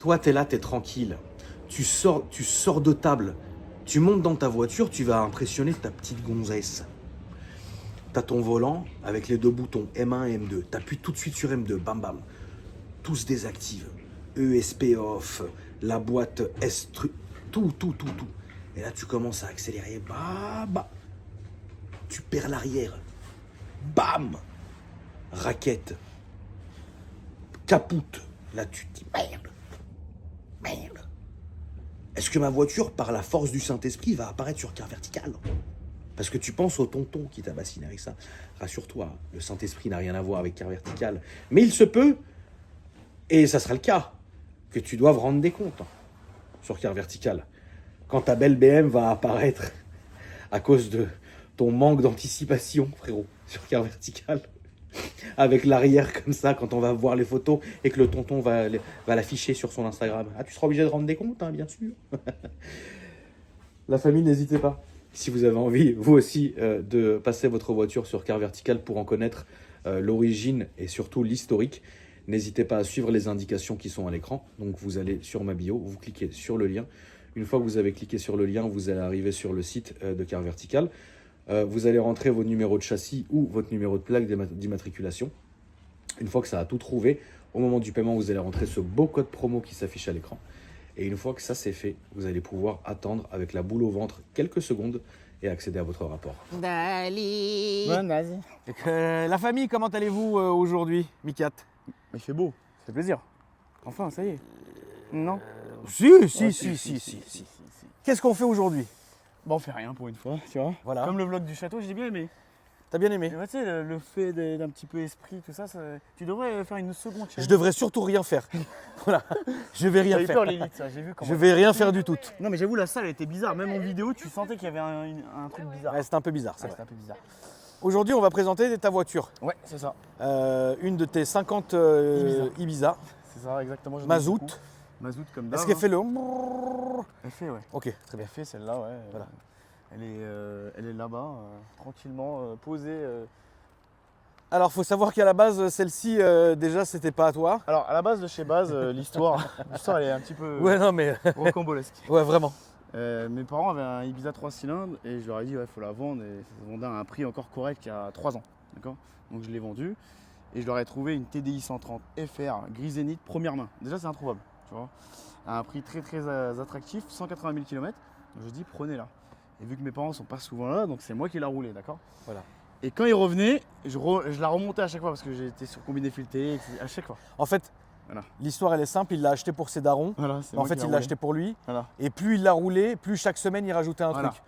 Toi, t'es là, t'es tranquille. Tu sors de table. Tu montes dans ta voiture, tu vas impressionner ta petite gonzesse. T'as ton volant avec les deux boutons M1 et M2. T'appuies tout de suite sur M2, bam bam. Tout se désactive. ESP off, la boîte tout. Et là, tu commences à accélérer. Bah. Tu perds l'arrière. Bam. Raquette. Capoute. Là, tu te dis merde. Est-ce que ma voiture, par la force du Saint-Esprit, va apparaître sur quart vertical? Parce que tu penses au tonton qui t'a bassiné avec ça. Rassure-toi, le Saint-Esprit n'a rien à voir avec quart vertical. Mais il se peut, et ça sera le cas, que tu doives rendre des comptes sur quart vertical. Quand ta belle BM va apparaître à cause de ton manque d'anticipation, frérot, sur quart vertical. Avec l'arrière comme ça, quand on va voir les photos et que le tonton va l'afficher sur son Instagram. Ah, tu seras obligé de rendre des comptes, hein, bien sûr. La famille, n'hésitez pas. Si vous avez envie, vous aussi, de passer votre voiture sur quart vertical pour en connaître l'origine et surtout l'historique, n'hésitez pas à suivre les indications qui sont à l'écran. Donc vous allez sur ma bio, vous cliquez sur le lien. Une fois que vous avez cliqué sur le lien, vous allez arriver sur le site de quart vertical. Vous allez rentrer vos numéros de châssis ou votre numéro de plaque d'immatriculation. Une fois que ça a tout trouvé, au moment du paiement, vous allez rentrer ce beau code promo qui s'affiche à l'écran. Et une fois que ça c'est fait, vous allez pouvoir attendre avec la boule au ventre quelques secondes et accéder à votre rapport. Dali. Ouais, vas-y. La famille, comment allez-vous aujourd'hui, Mikat? Mais il fait beau, ça fait plaisir. Enfin, ça y est. Non? Si. Si. Qu'est-ce qu'on fait aujourd'hui? Bon, on fait rien pour une fois, tu vois. Voilà. Comme le vlog du château, j'ai bien aimé. T'as bien aimé? Mais ouais, tu sais, le fait d'un petit peu esprit, tout ça, tu devrais faire une seconde chaîne. Je devrais surtout rien faire. Voilà. Je vais rien J'ai eu faire. peur, Lilith, ça, j'ai vu comment. Je vais rien faire du tout. Non, mais j'avoue, la salle elle était bizarre. Même en vidéo, tu sentais qu'il y avait un truc bizarre. Ouais, c'est un peu bizarre, c'est Ouais, vrai. c'était un peu bizarre. Aujourd'hui, on va présenter ta voiture. Ouais, c'est ça. Une de tes 50 Ibiza. C'est ça, exactement. j'en ai Mazout. beaucoup. Mazout comme d'hab. Est-ce qu'elle fait le... Elle fait, ouais. Ok, très bien. Elle fait celle-là, ouais. Voilà. Elle est là-bas, tranquillement, posée. Alors, faut savoir qu'à la base, celle-ci, déjà, c'était pas à toi. Alors, à la base de chez Base, l'histoire, elle est un petit peu Ouais, non, mais... rocambolesque. ouais, vraiment. Mes parents avaient un Ibiza 3 cylindres et je leur ai dit, ouais, faut la vendre. Et ça se vendait à un prix encore correct il y a 3 ans. D'accord. Donc, je l'ai vendu et je leur ai trouvé une TDI 130 FR gris Zénith première main. Déjà, c'est introuvable, tu vois. À un prix très attractif, 180 000 km. Donc, je dis, prenez-la. Et vu que mes parents sont pas souvent là, donc c'est moi qui l'a roulé, d'accord. Voilà. Et quand ils revenaient, je la remontais à chaque fois parce que j'étais sur combiné fileté, à chaque fois. En fait, Voilà. l'histoire, elle est simple. Il l'a acheté pour ses darons. Voilà, c'est En moi fait, qui il l'a l'a roulé. acheté pour lui. Voilà. Et plus il l'a roulé, plus chaque semaine, il rajoutait un Voilà. truc.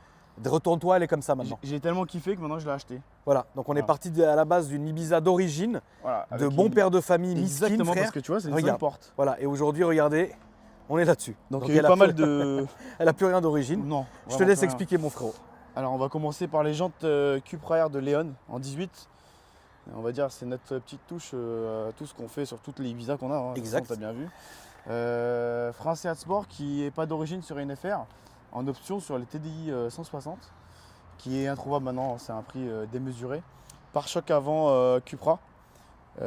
Retourne-toi, elle est comme ça maintenant. J'ai tellement kiffé que maintenant je l'ai acheté. Voilà. Donc, on est Voilà. parti à la base d'une Ibiza d'origine, Voilà, de avec bon une- père de famille, miskin, Exactement, frère. parce que tu vois, c'est une Regarde. seule porte. Voilà. Et aujourd'hui, regardez, on est là-dessus. Donc il y a eu elle a pas plus- mal de. Elle a plus rien d'origine. Non. Je te vraiment laisse rien. expliquer, mon frérot. Alors on va commencer par les jantes Cupra Air de Léon en 18. On va dire c'est notre petite touche à tout ce qu'on fait sur toutes les Ibiza qu'on a. Hein. Exact. T'as bien vu. Frein Seat Sport qui n'est pas d'origine sur une FR, en option sur les TDI 160, qui est introuvable maintenant, c'est un prix démesuré. Pare-choc avant Cupra.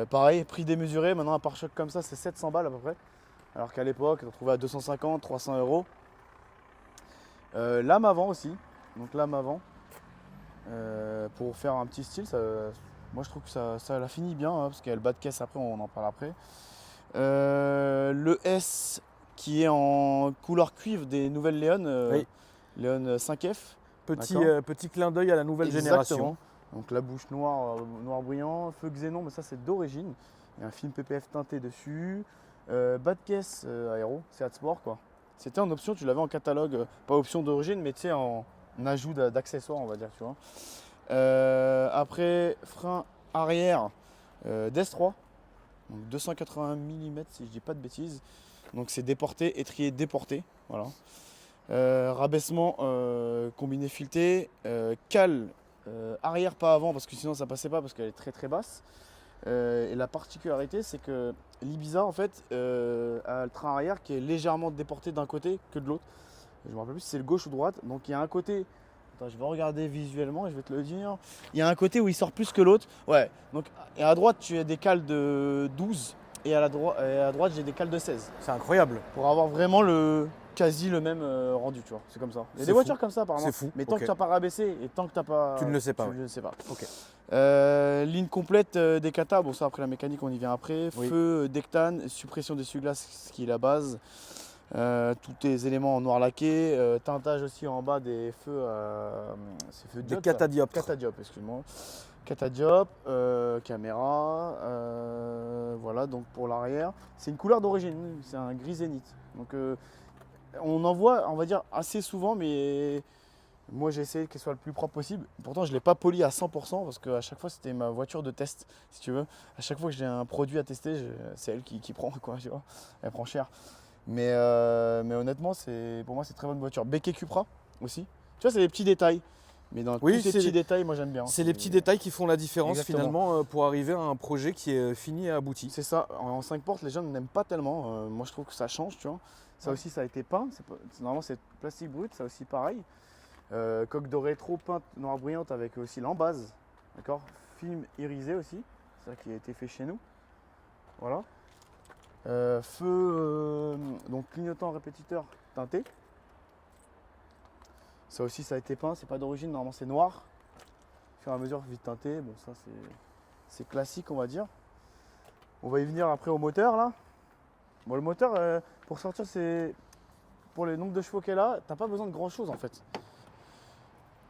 Pareil, prix démesuré, maintenant un pare-choc comme ça c'est 700 balles à peu près. Alors qu'à l'époque on trouvait à 250, 300 euros. Lame avant aussi, donc lame avant. Pour faire un petit style, moi je trouve que ça la finit bien, hein, parce qu'il y a le bas de caisse après, on en parle après. Le S qui est en couleur cuivre des nouvelles Léon, Oui. Léon 5F. Petit clin d'œil à la nouvelle génération. Exactement. Donc la bouche noire, noir brillant, feu xénon, mais ça c'est d'origine. Il y a un film PPF teinté dessus. Bas de caisse aéro, Seat Sport quoi. C'était en option, tu l'avais en catalogue, pas option d'origine, mais tu sais en ajout d'accessoires on va dire, tu vois. Après, frein arrière DS3, donc 280 mm si je dis pas de bêtises. Donc c'est déporté, étrier déporté, voilà. Rabaissement combiné fileté, cale arrière pas avant parce que sinon ça passait pas parce qu'elle est très basse. Et la particularité c'est que l'Ibiza en fait a le train arrière qui est légèrement déporté d'un côté que de l'autre. Je me rappelle plus si c'est le gauche ou droite. Donc il y a un côté, attends, je vais regarder visuellement et je vais te le dire. Il y a un côté où il sort plus que l'autre. Ouais, donc et à droite tu as des cales de 12 et à droite j'ai des cales de 16. C'est incroyable. Pour avoir vraiment quasi le même rendu, tu vois. C'est comme ça. Il y a C'est des voitures fou. comme ça apparemment. C'est fou. Mais tant Ok. que tu n'as pas rabaissé et tant que tu n'as pas. Tu ne le sais pas, Tu ouais. ne le sais pas. Ok. Ligne complète des katas. Bon, ça après la mécanique, on y vient après. Oui. Feu, dectane, suppression d'essuie-glace, ce qui est la base. Tous les éléments en noir laqué. Teintage aussi en bas des feux. C'est feux Des diode, ça catadioptres. Catadioptre, excuse-moi. Catadioptre, caméra, voilà donc pour l'arrière. C'est une couleur d'origine, c'est un gris zénith. Donc on en voit, on va dire, assez souvent, mais moi j'ai essayé qu'elle soit le plus propre possible. Pourtant je ne l'ai pas poli à 100% parce qu'à chaque fois c'était ma voiture de test, si tu veux. À chaque fois que j'ai un produit à tester, c'est elle qui prend, quoi, tu vois. Elle prend cher. Mais honnêtement, pour moi c'est une très bonne voiture. Becquet Cupra aussi. Tu vois, c'est des petits détails. Mais dans Oui, tous ces c'est petits les- détails, moi j'aime bien. C'est les petits détails qui font la différence Exactement. finalement pour arriver à un projet qui est fini et abouti. C'est ça, en 5 portes, les gens n'aiment pas tellement. Moi, je trouve que ça change, tu vois. Ça Ouais. aussi, ça a été peint. Normalement, c'est plastique brut, ça aussi pareil. Coque de rétro peinte noire brillante avec aussi l'embase. D'accord. Film irisé aussi, c'est ça qui a été fait chez nous. Voilà. Feu, donc clignotant répétiteur teinté. Ça aussi, ça a été peint. C'est pas d'origine, normalement, c'est noir. Au fur et à mesure, vite teinté. Bon, ça, c'est classique, on va dire. On va y venir après au moteur là. Bon, le moteur, pour sortir, c'est pour le nombre de chevaux qu'elle a, t'as pas besoin de grand chose en fait.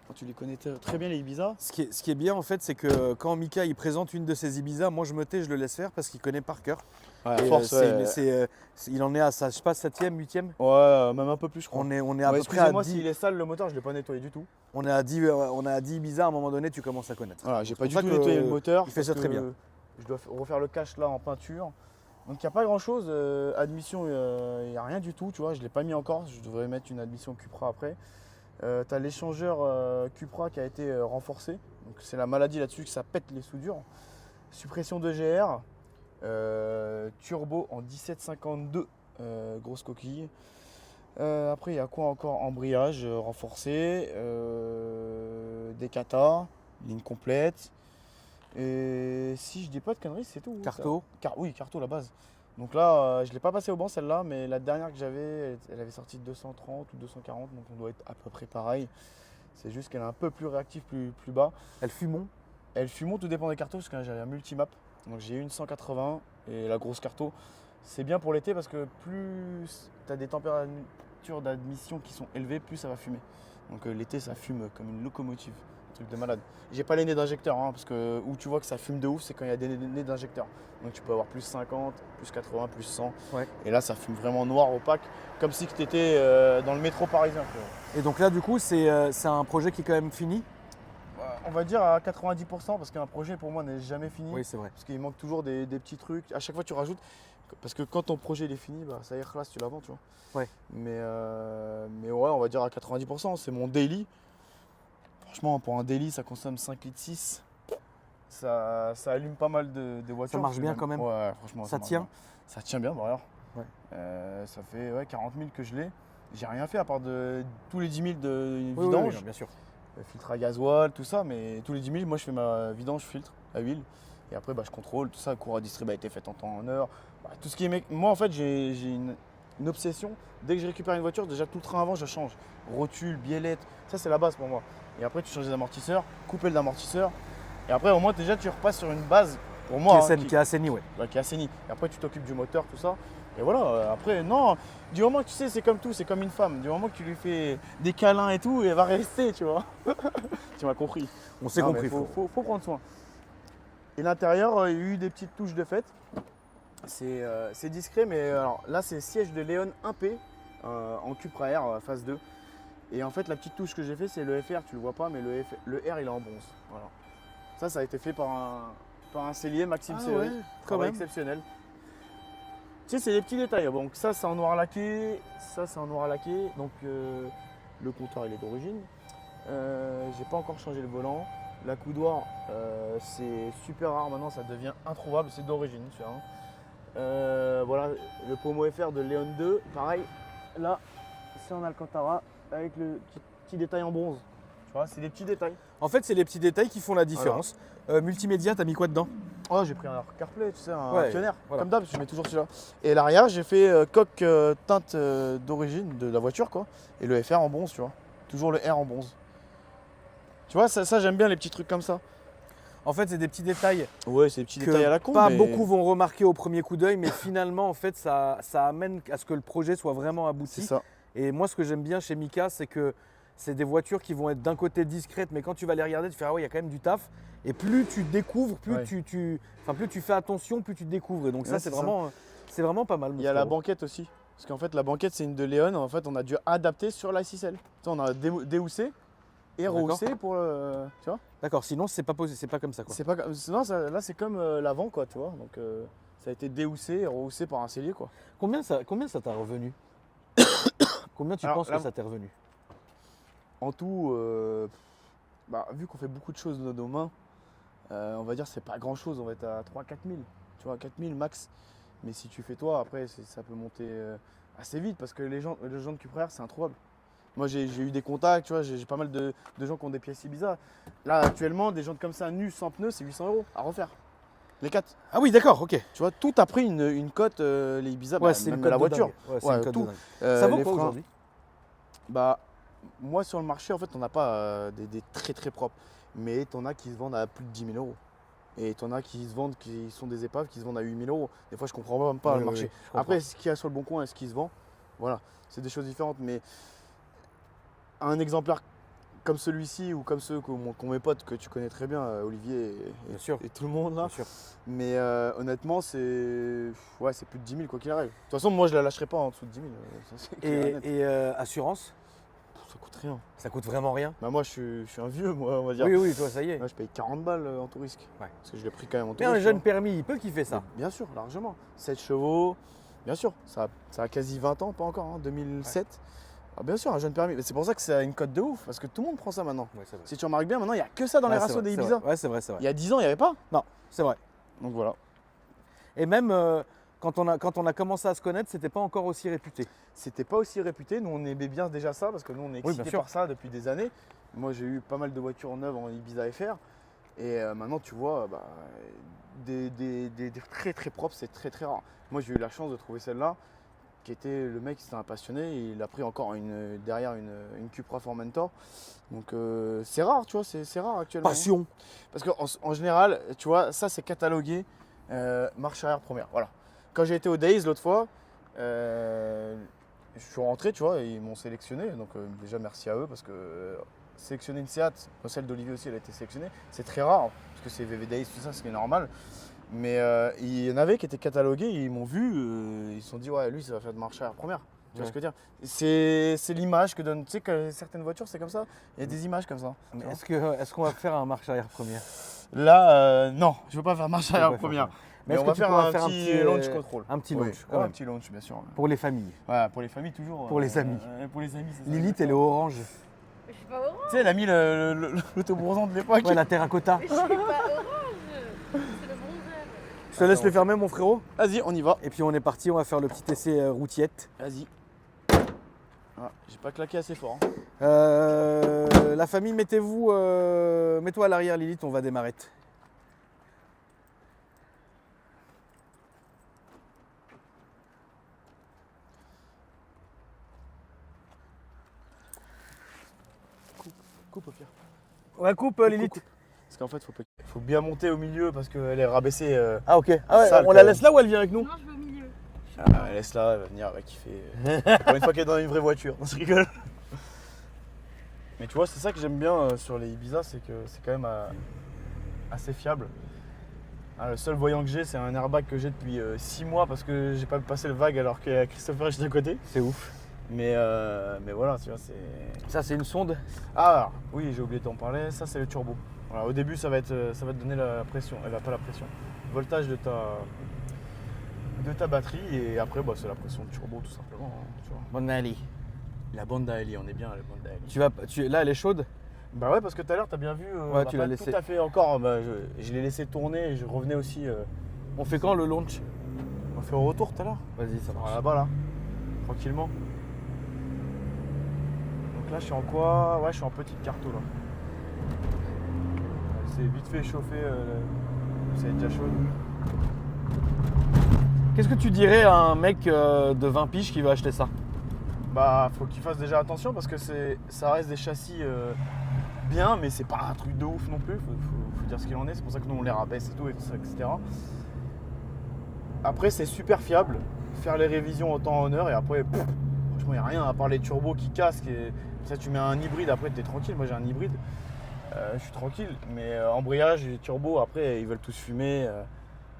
Quand tu les connais très bien les Ibiza. Ce qui est bien en fait, c'est que quand Mika il présente une de ses Ibiza, moi je me tais, je le laisse faire parce qu'il connaît par cœur. Ouais, Et, il en est à sa, je sais pas, 7e, 8e. Ouais, même un peu plus, je crois. On est à Ouais, peu près à excusez-moi 10, s'il est sale le moteur, je l'ai pas nettoyé du tout. on est à 10 Ibiza, à un moment donné, tu commences à connaître. Voilà, j'ai C'est pas pour du ça tout que nettoyé le moteur. il fait ça parce très que bien. Je dois refaire le cache là en peinture. Donc il n'y a pas grand chose. Admission, il n'y a rien du tout, tu vois. Je ne l'ai pas mis encore. Je devrais mettre une admission Cupra après. Tu as l'échangeur Cupra qui a été renforcé. Donc c'est la maladie là-dessus que ça pète les soudures. Suppression de GR. Turbo en 1752. Grosse coquille. Après, il y a quoi encore? Embrayage renforcé. Des katas. Ligne complète. Et si je dis pas de conneries, c'est tout. Carto. Oui, carto la base. Donc là, je ne l'ai pas passé au banc celle-là, mais la dernière que j'avais, elle avait sorti 230 ou 240, donc on doit être à peu près pareil. C'est juste qu'elle est un peu plus réactive, plus bas. Elle fumon. Elle fumon, tout dépend des cartos, parce que j'avais un multimap. Donc j'ai une 180 et la grosse carto. C'est bien pour l'été parce que plus tu as des températures d'admission qui sont élevées, plus ça va fumer. Donc l'été, ça fume comme une locomotive. Truc de malade. J'ai pas les nez d'injecteur, hein, parce que où tu vois que ça fume de ouf, c'est quand il y a des nez d'injecteur. Donc tu peux avoir plus 50, plus 80, plus 100. Ouais. Et là, ça fume vraiment noir, opaque, comme si tu étais dans le métro parisien. Et donc là, du coup, c'est un projet qui est quand même fini. On va dire à 90%, parce qu'un projet pour moi n'est jamais fini. Oui, c'est vrai. Parce qu'il manque toujours des petits trucs. À chaque fois, tu rajoutes. Parce que quand ton projet il est fini, bah, ça y est, là, tu l'avant, tu vois. Ouais. Mais ouais, on va dire à 90%, c'est mon daily. Franchement, pour un daily, ça consomme 5 litres 6. Ça allume pas mal de voitures. Ça marche bien quand même. Ouais, franchement. Ça marche tient bien. Ça tient bien, d'ailleurs. Ouais. Ça fait 40 000 que je l'ai. J'ai rien fait à part de tous les 10 000 de Oui, vidange. oui, bien sûr. Filtre à gasoil, tout ça. Mais tous les 10 000, moi, je fais ma vidange filtre à huile. Et après, je contrôle tout ça. Cours à distrib a été fait en temps en heure. Tout ce qui est. Moi, en fait, j'ai une obsession. Dès que je récupère une voiture, déjà tout le train avant, je change. Rotule, biellette. Ça, c'est la base pour moi. Et après, tu changes les amortisseurs, couper l'amortisseur. Et après, au moins, déjà, tu repasses sur une base, pour moi, Qui est assainie, ouais. qui est assainie. Et après, tu t'occupes du moteur, tout ça. Et voilà, après, non, du moment que tu sais, c'est comme tout, c'est comme une femme. Du moment que tu lui fais des câlins et tout, elle va rester, tu vois. Tu m'as compris. On s'est Non, compris. mais faut prendre soin. Et l'intérieur, il y a eu des petites touches de fête. C'est discret, mais alors là, c'est siège de Léon 1P en Cupra R phase 2. Et en fait, la petite touche que j'ai fait, c'est le FR, tu le vois pas, mais le R, il est en bronze. Voilà. Ça a été fait par un sellier, Maxime Serré. quand même. Exceptionnel. Tu sais, c'est des petits détails. Donc ça, c'est en noir laqué. Ça, c'est en noir laqué. Donc le compteur, il est d'origine. J'ai pas encore changé le volant. La coudoir, c'est super rare maintenant, ça devient introuvable. C'est d'origine, celui-là. Voilà, le pommeau FR de Léon 2. Pareil, là, c'est en Alcantara avec le petit détail en bronze. Tu vois, c'est des petits détails. En fait, c'est les petits détails qui font la différence. Multimédia, t'as mis quoi dedans? Oh, j'ai pris un CarPlay, tu sais, un Ouais, Pioneer, voilà. comme d'hab, je mets toujours celui-là. Et l'arrière, j'ai fait coque teinte d'origine de la voiture, quoi. Et le FR en bronze, tu vois. Toujours le R en bronze. Tu vois, ça j'aime bien les petits trucs comme ça. En fait, c'est des petits détails Ouais, c'est des petits que détails à la con. pas mais- beaucoup vont remarquer au premier coup d'œil, mais finalement, en fait, ça amène à ce que le projet soit vraiment C'est abouti. ça. Et moi, ce que j'aime bien chez Mika, c'est que c'est des voitures qui vont être d'un côté discrètes, mais quand tu vas les regarder, tu fais ah ouais, il y a quand même du taf. Et plus tu découvres, plus Ouais. plus tu fais attention, plus tu découvres. Et donc ça, Ouais, c'est c'est ça. vraiment pas mal. Il y a la banquette aussi. Parce qu'en fait, la banquette, c'est une de Léon. En fait, on a dû adapter sur la 6L. Tu sais, on a déhoussé et rehaussé pour le. Tu vois. D'accord. Sinon, c'est pas possible, c'est pas comme ça, quoi. C'est pas comme. Sinon, là, c'est comme l'avant, quoi, tu vois. Donc, ça a été déhoussé et rehaussé par un cellier, quoi. Combien ça t'a revenu Combien tu Alors, penses là- que ça t'est revenu? En tout, vu qu'on fait beaucoup de choses de nos mains, on va dire c'est pas grand chose, on va être à 3-4 000, tu vois, 4 000 max. Mais si tu fais toi, après ça peut monter assez vite parce que les gens de Cuprer, c'est introuvable. Moi j'ai eu des contacts, tu vois, j'ai pas mal de gens qui ont des pièces Ibiza. Là actuellement, des jantes comme ça nus sans pneus, c'est 800 € à refaire. Les 4. Ah oui, d'accord, ok. Tu vois, tout a pris une cote, les Ibiza, Ouais, c'est une même cote la de voiture. dingue. Ouais, c'est Ouais, une cote de tout. dingue. Ça vaut Les quoi freins. aujourd'hui? Bah, moi sur le marché, en fait, on n'a pas des très très propres. Mais t'en as qui se vendent à plus de 10 000 €. Et t'en as qui se vendent, qui sont des épaves, qui se vendent à 8 000 €. Des fois, je comprends même pas Oui, le oui, marché. oui, je comprends. Après, ce qu'il y a sur le bon coin et ce qui se vend, voilà, c'est des choses différentes. Mais un exemplaire comme celui-ci ou comme ceux qu'ont mes potes que tu connais très bien, Olivier Bien sûr. et tout le monde là. Bien sûr. Mais honnêtement, c'est plus de 10 000 quoi qu'il arrive. De toute façon, moi, je la lâcherai pas en dessous de 10 000. Ça, c'est clair et net. Et assurance, Ça coûte rien. ça coûte vraiment rien? Bah moi je suis un vieux, moi on va dire. Oui, oui, toi, ça y est. Moi, je paye 40 balles en tout risque. Ouais. Parce que je l'ai pris quand même en tout Mais un risque. jeune hein. permis, il peut kiffer ça. Bien sûr, largement. 7 chevaux, bien sûr. Ça a quasi 20 ans, pas encore, hein, 2007. Ah, bien sûr, un jeune permis. Mais c'est pour ça que c'est une cote de ouf, parce que tout le monde prend ça maintenant. Ouais, c'est vrai. Si tu remarques bien, maintenant il n'y a que ça dans les Ouais, c'est ratios vrai, des c'est Ibiza. vrai. Ouais, c'est vrai, c'est Il vrai. y a 10 ans, il n'y avait pas. Non, c'est vrai. Donc voilà. Et même quand on a commencé à se connaître, c'était pas encore aussi réputé. C'était pas aussi réputé. Nous, on aimait bien déjà ça, parce que nous, on est bien excités sûr. par ça depuis des années. Moi, j'ai eu pas mal de voitures neuves en Ibiza FR. Et maintenant, tu vois, des très très propres, c'est très très rare. Moi, j'ai eu la chance de trouver celle-là, qui était le mec, c'était un passionné. Et il a pris encore derrière une Cupra Formentor. Donc, c'est rare, tu vois, c'est rare actuellement. Passion. Parce qu'en général, tu vois, ça, c'est catalogué marche arrière première. Voilà. Quand j'ai été au Days l'autre fois, je suis rentré, tu vois, et ils m'ont sélectionné. Donc, déjà, merci à eux parce que sélectionner une Seat, celle d'Olivier aussi, elle a été sélectionnée. C'est très rare parce que c'est VV Days, tout ça, ce qui est normal. Mais il y en avait qui étaient catalogués, ils m'ont vu, ils se sont dit, ouais, lui, ça va faire de marche arrière première. Tu vois ce que je veux dire? C'est l'image que donne. Tu sais que certaines voitures, c'est comme ça. Il y a des images comme ça. tu Mais vois. est-ce qu'on va faire un marche arrière première? Là, non, je veux pas faire marche pas arrière faire première. Mais Mais est-ce on que va tu faire pourras un faire un petit petit, launch control. un petit Oui, launch, quand ouais, même. un petit launch, bien sûr. Pour les familles. Ouais, pour les familles, toujours. Pour les amis. Pour les amis, c'est ça. Lilith, elle est orange. Je suis pas orange, Tu sais, elle a mis l'autobourrant de l'époque. Ouais, la terracotta. je suis pas orange. C'est le bronzer. Je te laisse le fermer, mon frérot. Vas-y, on y va. Et puis on est parti, on va faire le petit essai routiette. Vas-y. Ah, j'ai pas claqué assez fort. La famille, mettez-vous, mets-toi à l'arrière, Lilith, on va démarrer. Coupe au pire. Ouais, coupe, Lilith. Coupe. Parce qu'en fait, faut bien monter au milieu parce qu'elle est rabaissée. Ah, ok. Ah ouais, Sale, on quand la même. laisse là ou elle vient avec nous? Non, je veux au milieu. Laisse-la, elle va venir, elle va kiffer. Pour une fois qu'elle est dans une vraie voiture, on se rigole. Mais tu vois, c'est ça que j'aime bien sur les Ibiza, c'est que c'est quand même assez fiable. Ah, le seul voyant que j'ai, c'est un airbag que j'ai depuis 6 mois parce que j'ai pas passé le vague alors qu'il y a Christopher juste à côté. C'est ouf. Mais voilà, tu vois, c'est. Ça, c'est une sonde. Ah, alors, oui, j'ai oublié de t'en parler, ça c'est le turbo. Voilà, au début, ça va te donner la pression, pas la pression, le voltage de ta batterie et après, c'est la pression de turbo tout simplement. Hein, tu vois. Bonne Ali. La bande d'Ali, on est bien, la bande d'Ali. Là, elle est chaude. Bah ouais, parce que tout à l'heure, t'as bien vu, Ouais, tu l'as pas laissé. tout à fait encore, je l'ai laissé tourner et je revenais aussi. On fait quand le launch? On fait au retour tout à l'heure. Vas-y, ça marche. Là-bas, là, tranquillement. Donc là, je suis en quoi? Ouais, je suis en petite carto là. C'est vite fait chauffer c'est déjà chaud. Qu'est-ce que tu dirais à un mec de 20 piges qui veut acheter ça? Bah, faut qu'il fasse déjà attention parce que ça reste des châssis bien, mais c'est pas un truc de ouf non plus. Faut dire ce qu'il en est. C'est pour ça que nous on les rabaisse et tout, etc. Après, c'est super fiable. Faire les révisions en temps en heure et après, franchement, il n'y a rien à part les turbos qui cassent. Ça, tu mets un hybride, après, tu es tranquille. Moi, j'ai un hybride. Je suis tranquille. Mais embrayage et turbo, après, ils veulent tous fumer.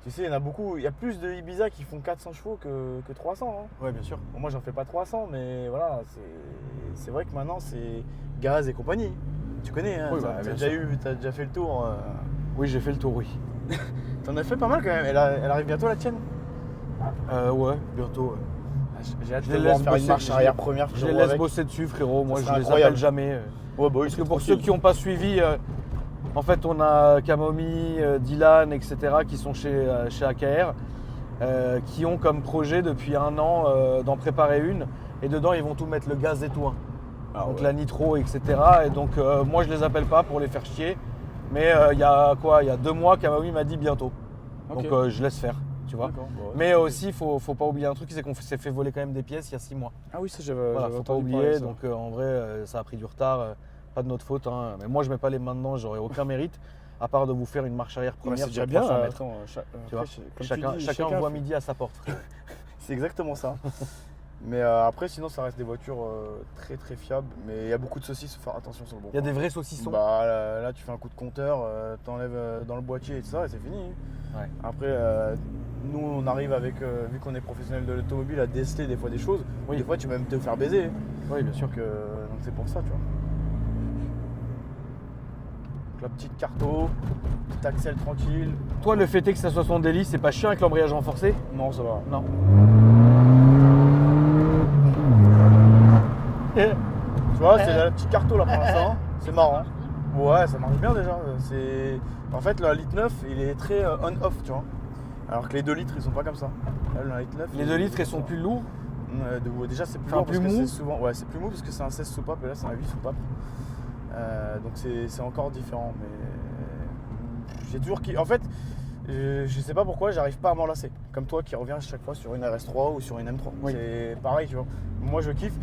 Tu sais, il y en a beaucoup. Il y a plus de Ibiza qui font 400 chevaux que 300. Hein. Ouais, bien sûr. Bon, moi, j'en fais pas 300, mais voilà, c'est vrai que maintenant, c'est gaz et compagnie. Tu connais, hein, Oui, bah, t'as déjà fait le tour. Oui, j'ai fait le tour, oui. T'en as fait pas mal quand même. Elle arrive bientôt la tienne? Ouais, bientôt. Ouais. J'ai hâte Je de les voir laisse faire une bosser, marche arrière première. Je les laisse bosser dessus, frérot. Moi, je serait les incroyable. appelle jamais. Ouais, bah oui, Parce que pour ceux qui n'ont pas suivi, en fait, on a Kamomi, Dylan, etc., qui sont chez AKR, qui ont comme projet depuis 1 an d'en préparer une. Et dedans, ils vont tout mettre, le gaz et tout. Hein. Donc la nitro, etc. Et donc, moi, je les appelle pas pour les faire chier. Mais il y a 2 mois, Kamomi m'a dit bientôt. Ok. Donc, je laisse faire, tu vois. D'accord, bah ouais. Mais aussi, faut pas oublier un truc, c'est qu'on s'est fait voler quand même des pièces il y a 6 mois. Ah oui, ça j'avais Voilà, faut pas entendu parler de oublier. ça. Donc en vrai, ça a pris du retard. Pas de notre faute. Hein. Mais moi, je mets pas les mains dedans. J'aurais aucun mérite, à part de vous faire une marche arrière Ouais, première c'est déjà sur bien. 300 mètres. Attends, Tu vois, après, comme tu chacun, dis, chacun voit fait- midi à sa porte. C'est exactement ça. Mais après, sinon, ça reste des voitures très très fiables. Mais il y a beaucoup de saucisses, faut faire attention sur le bon. Il y a des vrais saucissons. Bah là, tu fais un coup de compteur, t'enlèves dans le boîtier et tout ça, et c'est fini. Ouais. Après, nous, on arrive avec, vu qu'on est professionnel de l'automobile, à déceler des fois des choses. Oui. Des fois, tu vas même te faire baiser. Oui, bien sûr. Donc c'est pour ça, tu vois. Donc la petite carto, petite axelle tranquille. Toi, le fait est que ça soit son délit, c'est pas chiant avec l'embrayage renforcé? Non, ça va. Non. Tu vois, c'est la petite carto là pour l'instant. C'est marrant. Ouais, ça marche bien déjà. En fait, le litre 9, il est très on-off, tu vois. Alors que les 2 litres, ils sont pas comme ça. Là, le litre 9, Les 2 litres, ils sont plus lourds. Déjà, c'est plus Enfin, lourd plus parce que mou. c'est souvent. Ouais, c'est plus mou parce que c'est un 16 soupape et là, c'est un 8 soupape. Donc c'est encore différent. Mais j'ai toujours. En fait, je sais pas pourquoi, j'arrive pas à m'en lasser. Comme toi qui reviens chaque fois sur une RS3 ou sur une M3. Oui. C'est pareil, tu vois. Moi, je kiffe.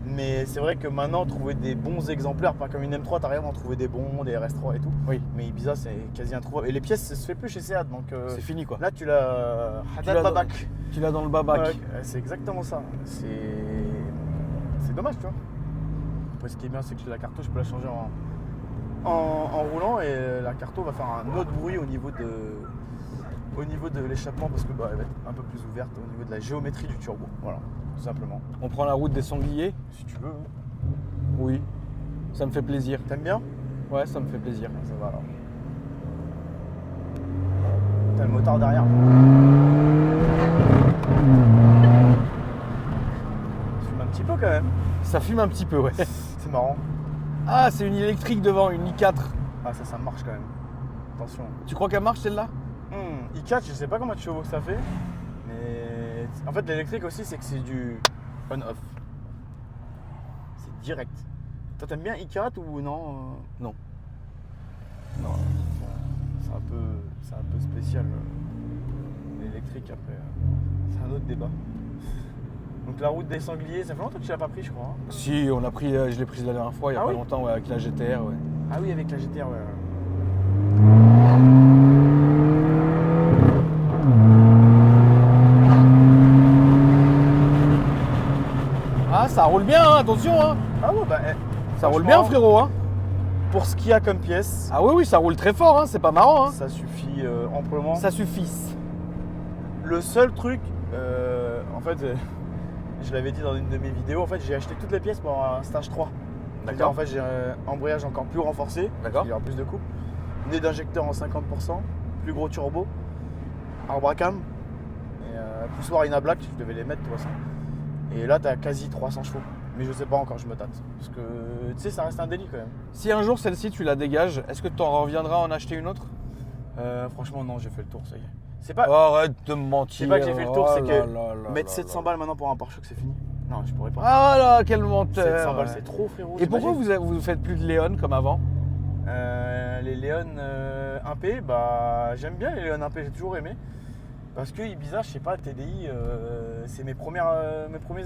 Mais c'est vrai que maintenant, trouver des bons exemplaires, pas comme une M3, t'arrives à en trouver des bons, des RS3 et tout. Oui. Mais Ibiza, c'est quasi introuvable. Et les pièces, ça se fait plus chez Seat. Donc C'est fini quoi. là, tu l'as. Tu Haddad l'as Babak. Tu l'as dans le babac. Ouais, c'est exactement ça. C'est dommage, tu vois. Après, ce qui est bien, c'est que la carto, je peux la changer en roulant et la carto va faire un autre bruit au niveau de l'échappement parce que elle va être un peu plus ouverte au niveau de la géométrie du turbo. Voilà, tout simplement. On prend la route des sangliers. Si tu veux. Oui. Ça me fait plaisir. T'aimes bien? Ouais, ça me fait plaisir. Ça va alors. T'as le moteur derrière. Tu fumes un petit peu quand même. Ça fume un petit peu, ouais. C'est marrant. Ah, c'est une électrique devant, une i4. Ah, ça marche quand même. Attention. Tu crois qu'elle marche celle-là? i4, je sais pas combien de chevaux que ça fait, mais en fait l'électrique aussi c'est que c'est du on-off. C'est direct. Toi t'aimes bien i4 ou non? Non. Non, c'est un peu spécial l'électrique après. C'est un autre débat. Donc la route des sangliers, ça fait longtemps que tu l'as pas pris je crois. Hein. Si, on a pris, je l'ai prise la dernière fois, il y a Ah pas oui longtemps, ouais, avec la GTR. Ouais. Ah oui avec la GTR ouais. Ah, ça roule bien, hein, attention. Hein. Ah ouais bah Ça roule franchement, bien, frérot. Hein. pour ce qu'il y a comme pièce, Ah oui, oui, ça roule très fort, hein, c'est pas marrant. Hein. ça suffit amplement. Ça suffit. Le seul truc, en fait, je l'avais dit dans une de mes vidéos, en fait, j'ai acheté toutes les pièces pour un stage 3. D'accord. En fait, j'ai un embrayage encore plus renforcé, D'accord. il y aura plus de coupe, nez d'injecteur en 50%, plus gros turbo, arbre à cam, et poussoir Inablack, je devais les mettre de toute façon. Et là, tu as quasi 300 chevaux. Mais je sais pas encore, je me tâte. Parce que, tu sais, ça reste un délit quand même. Si un jour celle-ci tu la dégages, est-ce que tu en reviendras à en acheter une autre? Franchement, non, j'ai fait le tour, ça y est. C'est pas, Arrête de me mentir. c'est pas que j'ai fait le tour, Oh c'est que là là là mettre là 700 là. balles maintenant pour un pare-choc, c'est fini. Non, je pourrais pas. Ah là, quel menteur. 700 balles, c'est trop, frérot. Et pourquoi t'imagines vous faites plus de Léon comme avant? Les Léon 1P, bah j'aime bien les Léon 1P, j'ai toujours aimé. Parce que Ibiza, je sais pas, TDI, c'est mes premiers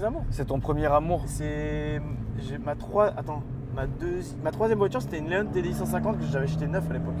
amours. C'est ton premier amour. Ma troisième voiture, c'était une Léon TDI 150 que j'avais acheté neuf à l'époque.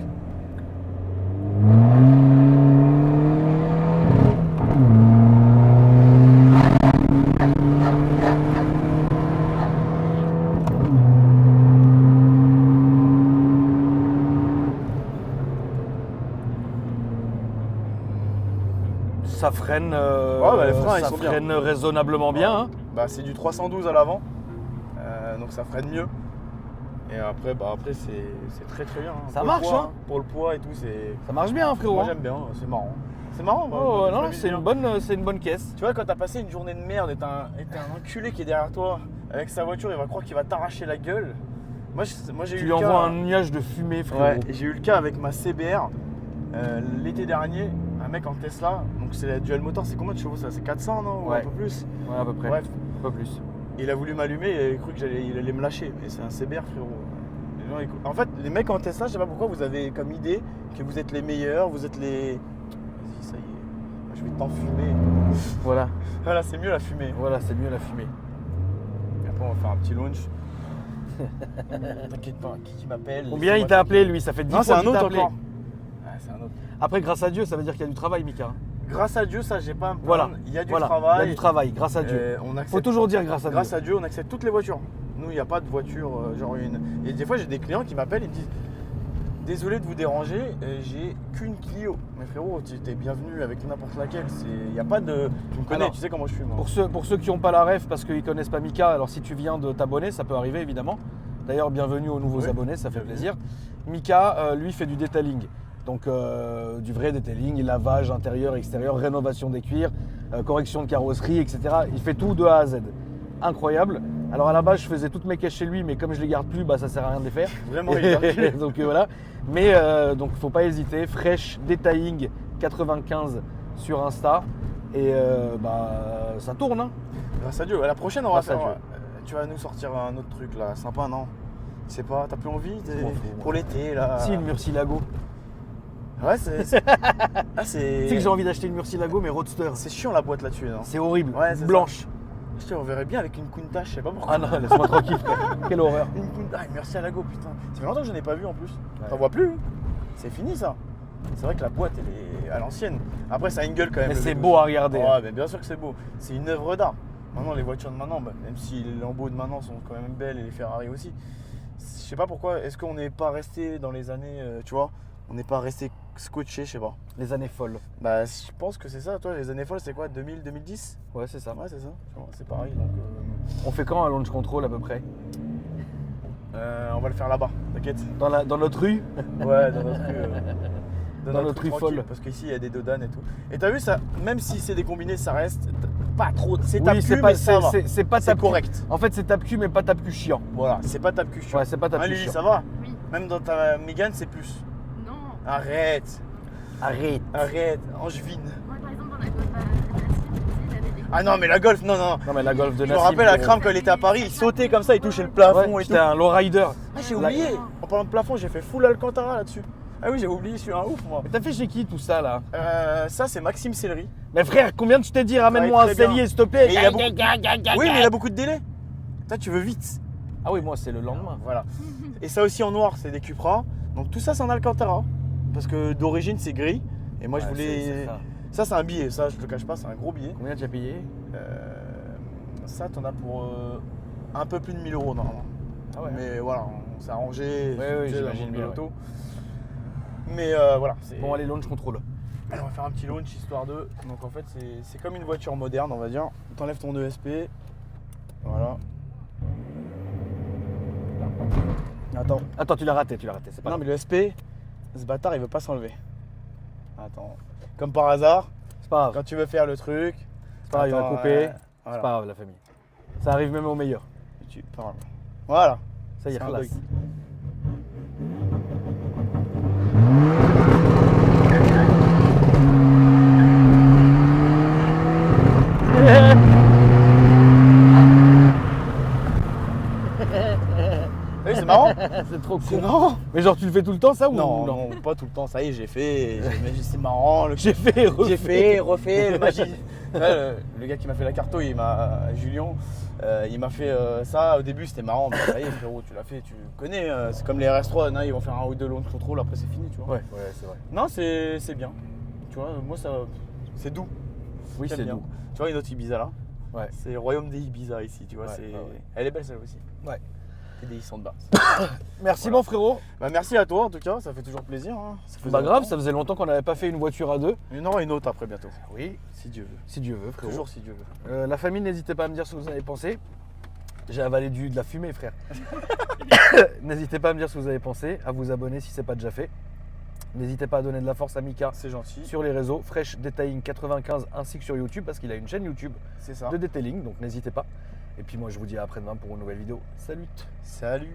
Ça freine, les freins, ils ça sont bien. freine raisonnablement bien. Hein. Bah, c'est du 312 à l'avant, donc ça freine mieux. Et après, c'est très très bien. Ça Pour le marche, poids, hein. Pour le poids et tout, c'est. Ça marche bien, frérot. Moi hein. j'aime bien, c'est marrant. C'est marrant. Oh, je non, m'amuse c'est bien. une bonne caisse. Tu vois, quand t'as passé une journée de merde et t'as un enculé qui est derrière toi avec sa voiture, il va croire qu'il va t'arracher la gueule. Moi j'ai Tu eu lui le cas. envoies un nuage de fumée, frérot. Ouais, et j'ai eu le cas avec ma CBR l'été dernier, un mec en Tesla, donc c'est la dual motor, c'est combien de chevaux ça? C'est 400 non? Ou Ouais. un peu plus? Ouais, à peu près. Bref, Un peu plus. il a voulu m'allumer, il a cru qu'il allait me lâcher, mais c'est un CBR frérot. Les gens, en fait, les mecs en Tesla, je sais pas pourquoi vous avez comme idée que vous êtes les meilleurs, vous êtes les... Vas-y, ça y est, je vais t'enfumer. Voilà. Voilà, c'est mieux la fumée. Voilà, c'est mieux la fumée. Et après, on va faire un petit launch. T'inquiète pas, qui m'appelle? Combien il t'a appelé, lui? Ça fait 10 Non, c'est fois un qu'il t'a autre appelé. encore. Ah, c'est un autre. Après, grâce à Dieu, ça veut dire qu'il y a du travail, Mika. Grâce à Dieu, ça, j'ai pas à me Voilà. plaindre. Il y a du Voilà. travail. Il y a du travail, grâce à Dieu. On accepte, Faut toujours dire grâce à Dieu. grâce à Dieu, on accepte toutes les voitures. Nous, il n'y a pas de voiture genre une. Et des fois, j'ai des clients qui m'appellent et me disent désolé de vous déranger, j'ai qu'une Clio. Mais frérot, tu es bienvenu avec n'importe laquelle. Il n'y a pas de. Tu me connais, Alors, tu sais comment je suis. Moi. Pour ceux qui n'ont pas la ref parce qu'ils connaissent pas Mika, alors si tu viens de t'abonner, ça peut arriver évidemment. D'ailleurs, bienvenue aux nouveaux Oui, abonnés, ça fait bienvenue. plaisir. Mika, lui, fait du detailing. Donc du vrai detailing, lavage intérieur, extérieur, rénovation des cuirs, correction de carrosserie, etc. Il fait tout de A à Z. Incroyable. Alors à la base, je faisais toutes mes caisses chez lui, mais comme je les garde plus, bah, ça sert à rien de les faire. Vraiment, il est enculé. Donc voilà. Mais donc faut pas hésiter. Fresh Detailing 95 sur Insta. Et bah ça tourne. Hein. Grâce à Dieu. La prochaine, on va Grâce à faire. Dieu. Tu vas nous sortir un autre truc là, sympa, non? Je sais pas, t'as plus envie m'en fous, moi. pour l'été là? Si, une Murcielago. Ouais, c'est. Ah, Tu sais que j'ai envie d'acheter une Murcielago, mais roadster. C'est chiant la boîte là-dessus, non? C'est horrible. Ouais, c'est Blanche. Je te reverrais bien avec une Kunta, je sais pas pourquoi. Ah non, laisse-moi tranquille, frère. Quelle horreur. Une Kunta, ah, merci à Lago, putain. Ça fait longtemps que je n'ai pas vu en plus. Ouais. T'en vois plus, hein. C'est fini ça. C'est vrai que la boîte elle est à l'ancienne. Après ça a une gueule quand même. Mais le c'est V12. beau à regarder. Ouais, mais bien sûr que c'est beau. C'est une œuvre d'art. Maintenant les voitures de maintenant, bah, même si les Lambo de maintenant sont quand même belles et les Ferrari aussi. Je sais pas pourquoi, est-ce qu'on n'est pas resté dans les années, tu vois, on n'est pas resté scotché, je sais pas. Les années folles. Bah je pense que c'est ça, toi les années folles c'est quoi, 2000, 2010? Ouais, c'est ça. Ouais c'est ça, c'est pareil donc On fait quand un launch control à peu près? on va le faire là-bas, t'inquiète. Dans notre rue? Ouais, dans notre rue. Dans notre rue tranquille, folle. Parce qu'ici, il y a des dodanes et tout. Et t'as vu, ça, même si c'est des combinés, ça reste pas trop. C'est Oui, tape-cul, c'est mais pas, ça va. c'est pas C'est tape-cul. correct. En fait, c'est tape-cul, mais pas tape-cul chiant. Voilà, c'est pas tape-cul. Ouais, c'est pas Hein, tape-cul Lily, chiant. ça va? Oui. Même dans ta Mégane, c'est plus. Non. Arrête, Arrête. arrête, Angevine. Moi, par exemple, dans la Golf il avait des. Ah non, mais la Golf, non, non. Non, mais la Golf de Je me Nassim. rappelle à frérot. Cram quand il était à Paris, il sautait comme ça, il touchait le plafond Ouais, et tout. c'était un lowrider. Ah, j'ai oublié. En parlant de plafond, j'ai fait full Alcantara là-dessus. Ah oui, j'ai oublié, je suis un ouf moi. Mais t'as fait chez qui tout ça là? Ça, c'est Maxime Sellery. Mais frère, combien tu t'es dit ramène-moi un très bien. cellier s'il te plaît? Et il a beaucoup- Oui, mais il a beaucoup de délais. Toi, tu veux vite. Ah oui, moi c'est le lendemain. Voilà. Et ça aussi en noir, c'est des Cupra. Donc tout ça, c'est en Alcantara. Parce que d'origine, c'est gris. Et moi, je Ouais, voulais. c'est ça. Ça, c'est un billet. Ça, je te le cache pas, c'est un gros billet. Combien tu as payé? Ça, t'en as pour un peu plus de 1000 euros normalement. Ah ouais. Mais voilà, on s'est arrangé. Ouais, tu ouais, sais, j'imagine dans bien, le auto. Mais voilà. Bon, allez, launch control. Allez, on va faire un petit launch histoire de. Donc en fait, c'est comme une voiture moderne, on va dire. T'enlèves ton ESP. Voilà. Attends. Attends, tu l'as raté, c'est pas Non, grave. mais le SP, ce bâtard, il veut pas s'enlever. Attends. Comme par hasard, C'est pas grave, quand tu veux faire le truc. c'est pas grave, il va attends, couper. voilà. C'est pas grave, la famille. Ça arrive même au meilleur. Tu parles. Voilà. Ça y est, C'est un classe. bug. Oui, c'est marrant. C'est trop C'est con. marrant. Mais genre tu le fais tout le temps ça ou Non, non, pas tout le temps. Ça y est, j'ai fait. C'est marrant. J'ai fait, J'ai fait, refait, le magie. Ouais, le gars qui m'a fait la carto, Julien, il m'a fait ça. Au début, c'était marrant. Mais ça y est, frérot, tu l'as fait, tu connais. C'est comme les RS3, ils vont faire un ou deux long contrôle, après c'est fini, tu vois. Ouais, c'est vrai. Non, c'est bien. Tu vois, moi, ça, c'est doux. Oui, J'aime c'est bien. doux. Tu vois, une autre Ibiza là. Ouais. C'est le royaume des Ibiza ici, tu vois. Ouais, c'est... ouais. Elle est belle celle aussi. Ouais. Et des sont de bas. Merci Voilà. mon frérot. Bah, merci à toi en tout cas, ça fait toujours plaisir. Hein. Ça faisait Bah grave, longtemps. ça faisait longtemps qu'on n'avait pas fait une voiture à deux. Il y en aura une autre après bientôt. Oui, Si Dieu veut. si Dieu veut, frérot. Toujours si Dieu veut. La famille, n'hésitez pas à me dire ce que vous en avez pensé. J'ai avalé de la fumée, frère. N'hésitez pas à me dire ce que vous avez pensé, à vous abonner si ce n'est pas déjà fait. N'hésitez pas à donner de la force à Mika C'est gentil. sur les réseaux, Fresh Detailing 95 ainsi que sur YouTube parce qu'il a une chaîne YouTube C'est ça. de detailing, donc n'hésitez pas. Et puis moi je vous dis à après-demain pour une nouvelle vidéo. Salut. Salut.